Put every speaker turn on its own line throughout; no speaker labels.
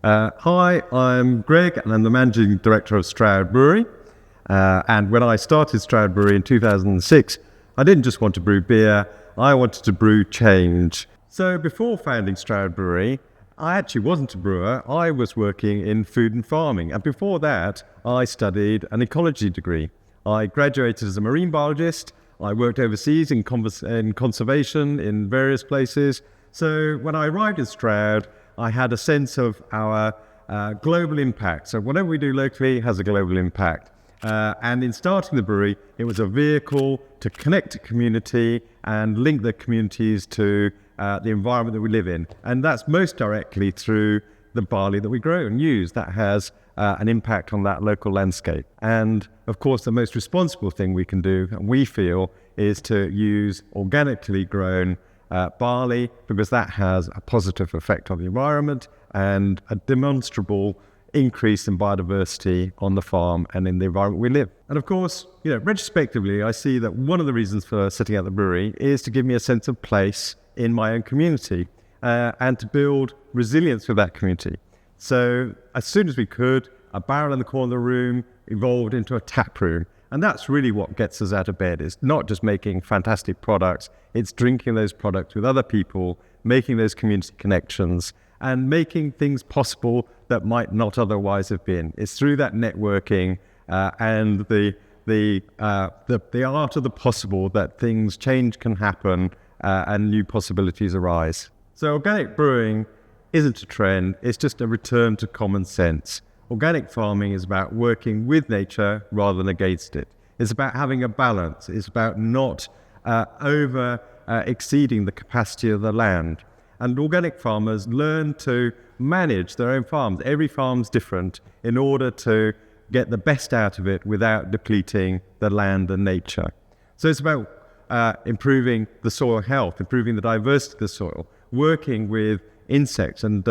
Hi, I'm Greg, and I'm the Managing Director of Stroud Brewery. And when I started Stroud Brewery in 2006, I didn't just want to brew beer, I wanted to brew change. So before founding Stroud Brewery, I actually wasn't a brewer, I was working in food and farming. And before that, I studied an ecology degree. I graduated as a marine biologist, I worked overseas in conservation in various places. So when I arrived at Stroud, I had a sense of our global impact. So whatever we do locally has a global impact. And in starting the brewery, it was a vehicle to connect a community and link the communities to the environment that we live in. And that's most directly through the barley that we grow and use. That has an impact on that local landscape. And of course, the most responsible thing we can do, and we feel, is to use organically grown barley, because that has a positive effect on the environment and a demonstrable increase in biodiversity on the farm and in the environment we live. And of course, retrospectively, I see that one of the reasons for setting up the brewery is to give me a sense of place in my own community and to build resilience with that community. So as soon as we could, a barrel in the corner of the room evolved into a tap room. And that's really what gets us out of bed. It's not just making fantastic products, it's drinking those products with other people, making those community connections, and making things possible that might not otherwise have been. It's through that networking and the art of the possible that change can happen and new possibilities arise. So organic brewing isn't a trend, it's just a return to common sense. Organic farming is about working with nature rather than against it. It's about having a balance. It's about not exceeding the capacity of the land. And organic farmers learn to manage their own farms. Every farm's different in order to get the best out of it without depleting the land and nature. So it's about improving the soil health, improving the diversity of the soil, working with insects and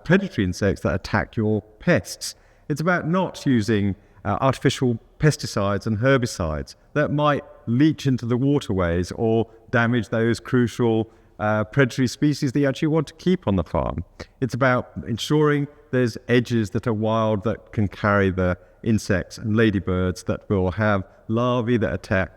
predatory insects that attack your pests. It's about not using artificial pesticides and herbicides that might leach into the waterways or damage those crucial predatory species that you actually want to keep on the farm. It's about ensuring there's edges that are wild that can carry the insects and ladybirds that will have larvae that attack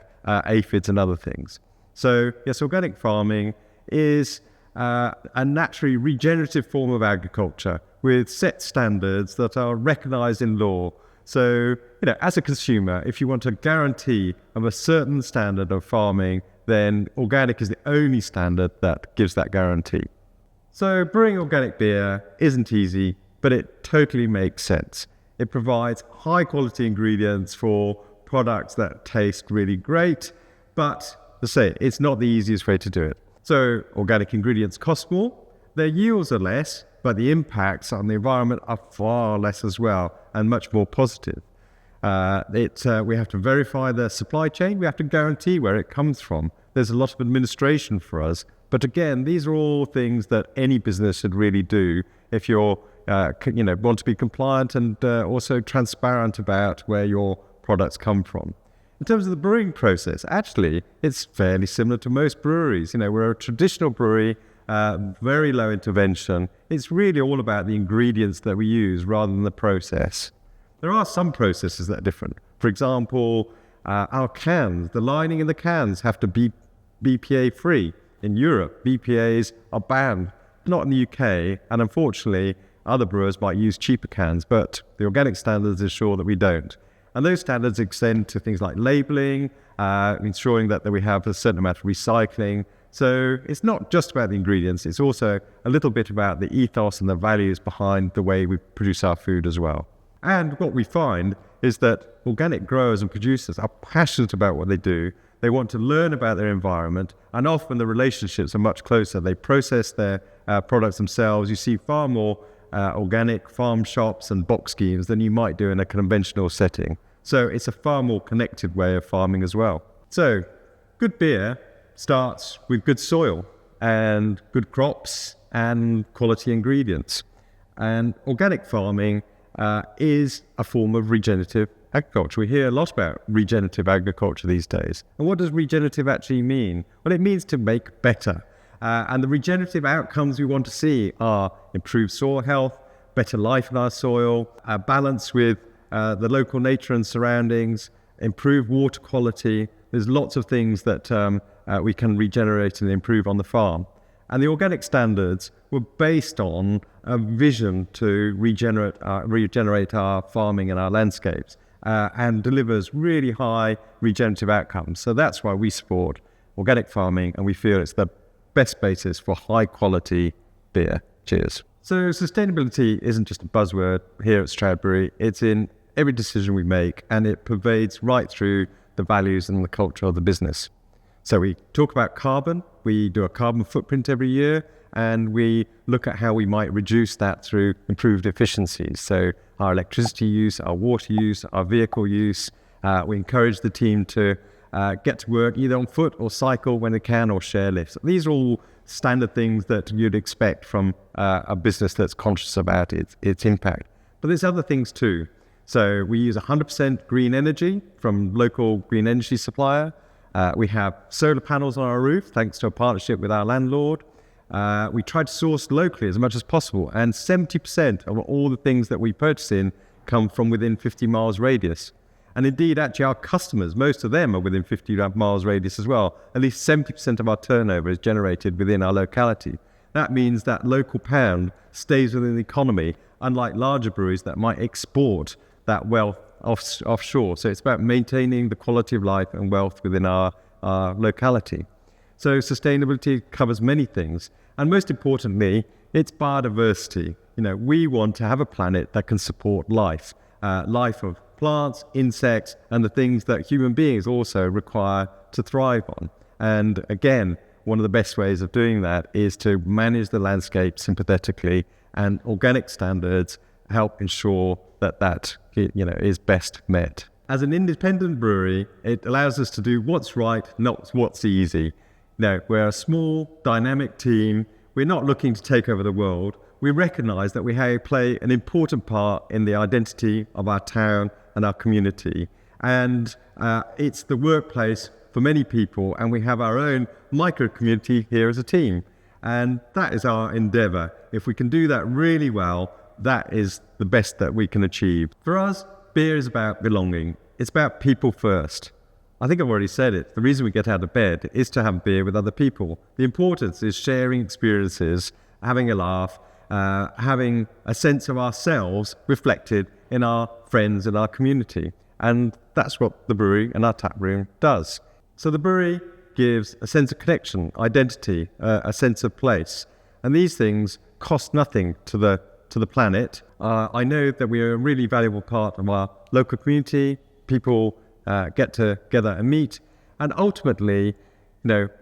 aphids and other things. So yes, organic farming is a naturally regenerative form of agriculture with set standards that are recognized in law. So, as a consumer, if you want a guarantee of a certain standard of farming, then organic is the only standard that gives that guarantee. So brewing organic beer isn't easy, but it totally makes sense. It provides high quality ingredients for products that taste really great, but to say, it's not the easiest way to do it. So organic ingredients cost more, their yields are less, but the impacts on the environment are far less as well and much more positive. We have to verify the supply chain, we have to guarantee where it comes from. There's a lot of administration for us, but again, these are all things that any business should really do if you're want to be compliant and also transparent about where your products come from. In terms of the brewing process, actually, it's fairly similar to most breweries. We're a traditional brewery, very low intervention. It's really all about the ingredients that we use rather than the process. There are some processes that are different. For example, our cans, the lining in the cans have to be BPA free. In Europe, BPAs are banned, not in the UK, and unfortunately, other brewers might use cheaper cans, but the organic standards ensure that we don't. And those standards extend to things like labeling, ensuring that we have a certain amount of recycling. So it's not just about the ingredients, it's also a little bit about the ethos and the values behind the way we produce our food as well. And what we find is that organic growers and producers are passionate about what they do. They want to learn about their environment, and often the relationships are much closer. They process their products themselves. You see far more organic farm shops and box schemes than you might do in a conventional setting. So it's a far more connected way of farming as well. So good beer starts with good soil and good crops and quality ingredients. And organic farming is a form of regenerative agriculture. We hear a lot about regenerative agriculture these days. And what does regenerative actually mean? Well, it means to make better. And the regenerative outcomes we want to see are improved soil health, better life in our soil, balance with the local nature and surroundings, improve water quality. There's lots of things that we can regenerate and improve on the farm. And the organic standards were based on a vision to regenerate our farming and our landscapes and delivers really high regenerative outcomes. So that's why we support organic farming, and we feel it's the best basis for high quality beer. Cheers. So sustainability isn't just a buzzword here at Stroud Brewery. It's in every decision we make, and it pervades right through the values and the culture of the business. So we talk about carbon. We do a carbon footprint every year, and we look at how we might reduce that through improved efficiencies. So our electricity use, our water use, our vehicle use. We encourage the team to get to work either on foot or cycle when they can, or share lifts. These are all standard things that you'd expect from a business that's conscious about its impact. But there's other things too. So we use 100% green energy from local green energy supplier. We have solar panels on our roof, thanks to a partnership with our landlord. We try to source locally as much as possible, and 70% of all the things that we purchase in come from within 50 miles radius. And indeed, actually, our customers, most of them are within 50 miles radius as well. At least 70% of our turnover is generated within our locality. That means that local pound stays within the economy, unlike larger breweries that might export that wealth offshore. So it's about maintaining the quality of life and wealth within our locality. So sustainability covers many things. And most importantly, it's biodiversity. We want to have a planet that can support life of plants, insects, and the things that human beings also require to thrive on. And again, one of the best ways of doing that is to manage the landscape sympathetically, and organic standards help ensure that is best met. As an independent brewery, it allows us to do what's right, not what's easy. We're a small, dynamic team. We're not looking to take over the world. We recognize that we play an important part in the identity of our town and our community. And it's the workplace for many people, and we have our own micro community here as a team. And that is our endeavor. If we can do that really well, that is the best that we can achieve. For us, beer is about belonging. It's about people first. I think I've already said it. The reason we get out of bed is to have beer with other people. The importance is sharing experiences, having a laugh, having a sense of ourselves reflected in our friends and our community. And that's what the brewery and our tap room does. So the brewery gives a sense of connection, identity, a sense of place. And these things cost nothing to the planet. I know that we are a really valuable part of our local community. People get together and meet. And ultimately,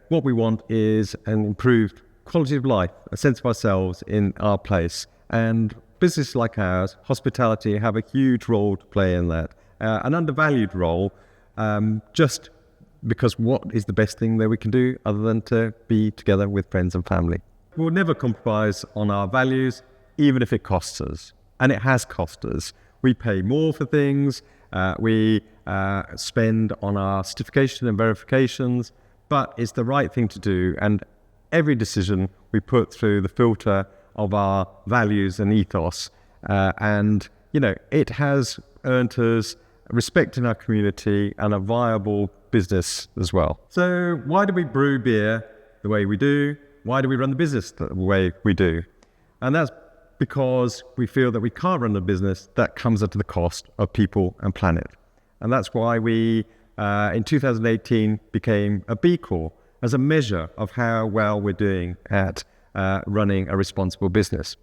what we want is an improved quality of life, a sense of ourselves in our place. And businesses like ours, hospitality, have a huge role to play in that. An undervalued role, just because what is the best thing that we can do other than to be together with friends and family? We'll never compromise on our values, even if it costs us. And it has cost us. We pay more for things, we spend on our certification and verifications, but it's the right thing to do. And every decision we put through the filter of our values and ethos. And it has earned us respect in our community and a viable business as well. So why do we brew beer the way we do? Why do we run the business the way we do? And that's because we feel that we can't run a business that comes at the cost of people and planet. And that's why we, in 2018, became a B Corp as a measure of how well we're doing at running a responsible business.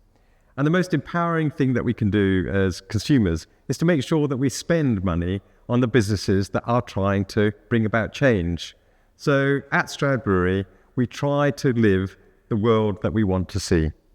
And the most empowering thing that we can do as consumers is to make sure that we spend money on the businesses that are trying to bring about change. So at Stroud Brewery, we try to live the world that we want to see.